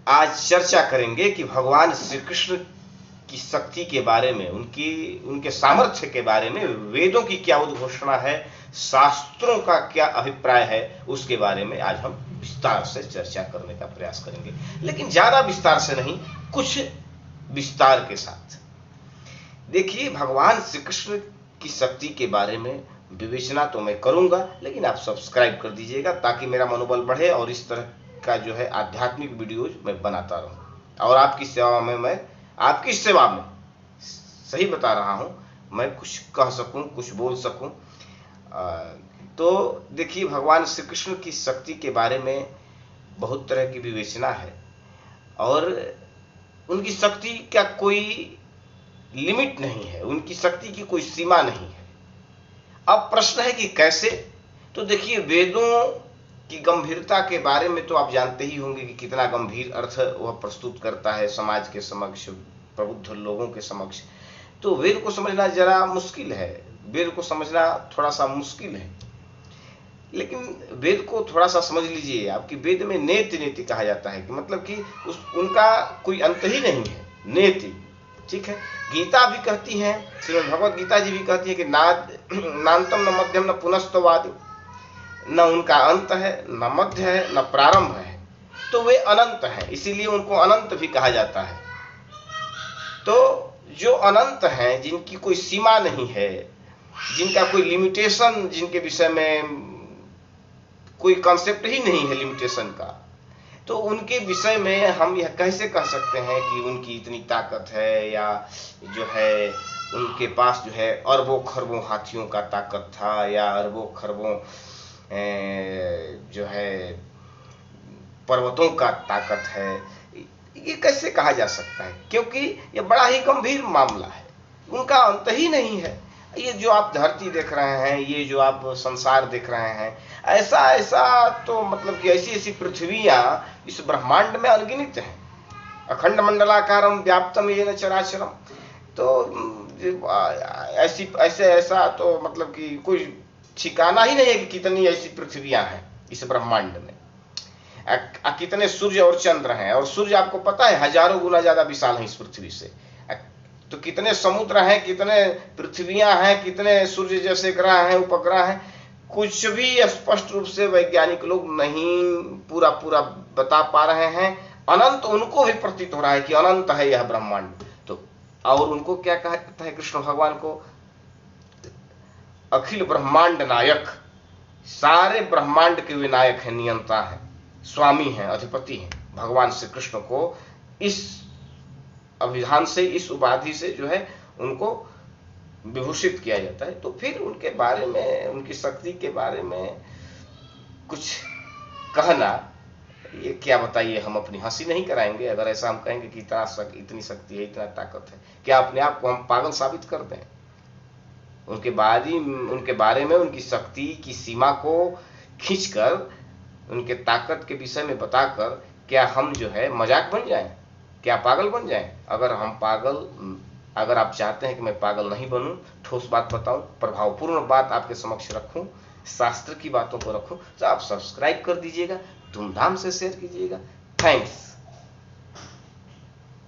आज चर्चा करेंगे कि भगवान श्री कृष्ण की शक्ति के बारे में, उनके सामर्थ्य के बारे में वेदों की क्या उद्घोषणा है, शास्त्रों का क्या अभिप्राय है, उसके बारे में आज हम विस्तार से चर्चा करने का प्रयास करेंगे। लेकिन ज्यादा विस्तार से नहीं, कुछ विस्तार के साथ। देखिए, भगवान श्री कृष्ण की शक्ति के बारे में विवेचना तो मैं करूंगा, लेकिन आप सब्सक्राइब कर दीजिएगा ताकि मेरा मनोबल बढ़े और इस तरह का जो है आध्यात्मिक वीडियोज मैं बनाता रहूं और आपकी सेवा में सही बता रहा हूं, मैं कुछ कह सकूं, कुछ बोल सकूं। तो देखिए, भगवान श्री कृष्ण की शक्ति के बारे में बहुत तरह की विवेचना है और उनकी शक्ति का कोई लिमिट नहीं है, उनकी शक्ति की कोई सीमा नहीं है। अब प्रश्न है कि कैसे। तो देखिए, वेदों की गंभीरता के बारे में तो आप जानते ही होंगे कि कितना गंभीर अर्थ वह प्रस्तुत करता है समाज के समक्ष, प्रबुद्ध लोगों के समक्ष। तो वेद को समझना जरा मुश्किल है, वेद को समझना थोड़ा सा मुश्किल है, लेकिन वेद को थोड़ा सा समझ लीजिए आप कि वेद में नेति नेति कहा जाता है कि मतलब कि उनका कोई अंत ही नहीं है, नेति। ठीक है, गीता भी कहती है, श्रीमद् भगवत गीता जी भी कहती है कि नान्तम न मध्यम न पुनस्तवादि, न उनका अंत है, न मध्य है, न प्रारंभ है। तो वे अनंत हैं, इसीलिए उनको अनंत भी कहा जाता है। तो जो अनंत हैं, जिनकी कोई सीमा नहीं है, जिनका कोई लिमिटेशन, जिनके विषय में कोई कॉन्सेप्ट ही नहीं है लिमिटेशन का, तो उनके विषय में हम यह कैसे कह सकते हैं कि उनकी इतनी ताकत है, या जो है उनके पास जो है अरबों खरबों हाथियों का ताकत था, या अरबों खरबों जो है पर्वतों का ताकत है। ये कैसे कहा जा सकता है, क्योंकि ये बड़ा ही गंभीर मामला है, उनका अंत ही नहीं है। ये जो आप धरती देख रहे हैं, ये जो आप संसार देख रहे हैं, ऐसा ऐसा तो मतलब कि ऐसी ऐसी पृथ्वियां इस ब्रह्मांड में अनगिनत हैं। अखंड मंडलाकारम व्याप्तम येन चराचरम। तो ऐसा तो मतलब कि कोई ठिकाना ही नहीं है कि कितनी ऐसी पृथ्वियां हैं इस ब्रह्मांड में, कितने सूर्य और चंद्र हैं। और सूर्य आपको पता है हजारों गुना ज्यादा विशाल है इस पृथ्वी से। तो कितने समुद्र हैं, कितने पृथ्वियां हैं, कितने सूर्य जैसे ग्रह हैं, उपग्रह हैं, कुछ भी स्पष्ट रूप से वैज्ञानिक लोग नहीं पूरा पूरा बता पा रहे हैं। अनंत उनको भी प्रतीत हो रहा है कि अनंत है यह ब्रह्मांड। तो और उनको क्या कहता है कृष्ण भगवान को? अखिल ब्रह्मांड नायक, सारे ब्रह्मांड के विनायक हैं, नियंता हैं, स्वामी हैं, अधिपति हैं। भगवान श्री कृष्ण को इस अभिधान से, इस उपाधि से जो है उनको विभूषित किया जाता है। तो फिर उनके बारे में, उनकी शक्ति के बारे में कुछ कहना, ये क्या बताइए, हम अपनी हंसी नहीं कराएंगे अगर ऐसा हम कहेंगे कि इतनी शक्ति है, इतना ताकत है। क्या अपने आप को हम पागल साबित कर दें? उनके बारे में, उनकी शक्ति की सीमा को खींचकर, उनके ताकत के विषय में बताकर क्या हम जो है मजाक बन जाएं? क्या पागल बन जाएं? अगर आप चाहते हैं कि मैं पागल नहीं बनूं, ठोस बात बताऊं, प्रभावपूर्ण बात आपके समक्ष रखूं, शास्त्र की बातों को रखूं, तो आप सब्सक्राइब कर दीजिएगा, धूमधाम से शेयर कीजिएगा। थैंक्स।